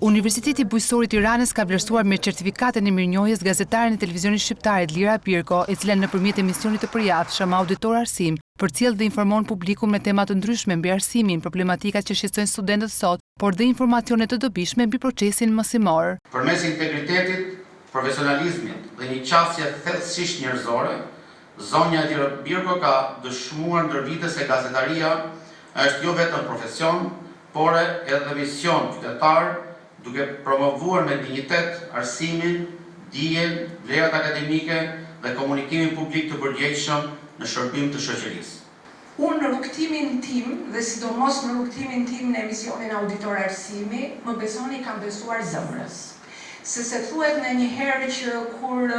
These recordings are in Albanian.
Universiteti Bujësor i Tiranës ka vlerësuar me certifikatën e mirënjohjes gazetaren e televizionit shqiptar Edlira Pirko, e cila nëpërmjet emisionit të përjatshëm Auditor Arsim, përcjell dhe informon publikun me tema të ndryshme mbi arsimin, problematikat që shqetësojnë studentët sot, por dhe informacione të dobishme mbi procesin mësimor. Përmes integritetit, profesionalizmit dhe një qasje thellësisht njerëzore, zonja Edlira Pirko ka dëshmuar ndër vite se gazetaria është jo vetëm profesion, por edhe mision qytetar, duke promovuar me dinjitet arsimin, dijen, vlerat akademike dhe komunikimin publik të përgjegjshëm në shërbim të shoqërisë. Unë në rrugtimin tim, dhe sidomos në rrugtimin tim në emisionin Auditor Arsimi, më besoni kam besuar zemrës. Se thuhet në njëherë që kur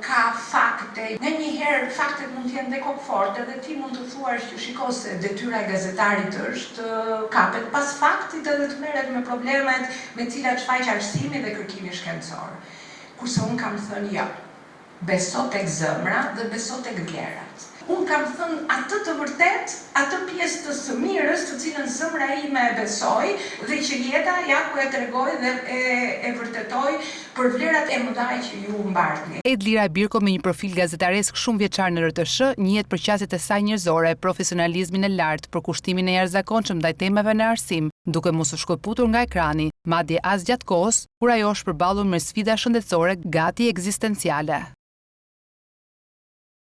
ka fakte, në njëherë faktet mund t'jenë dhe kokforte dhe ti mund të thuash që shiko se detyra e gazetarit është kapet pas faktit edhe të merret me problemet me cilat shfaq arsimi dhe kërkimi shkencor. Kurse unë kam thënë ja, beso tek zemra dhe beso tek vlerat. Unë kam thënë atë të vërtet, atë pjesë të së mirës të cilën zemra ime e besoj dhe që jeta ja ku e tregoj dhe e vërtetoj për vlerat e mëdha që ju mbartni. Edlira Pirko me një profil gazetaresk shumë vjeçar në RTS, njihet për qasjet e saj njerëzore, profesionalizmin e lartë, përkushtimin e jashtëzakonshëm ndaj temave në arsim, duke mos u shkëputur nga ekrani, madje as gjatë kohës kur ajo është përballur me sfida shëndetësore gati ekzistenciale.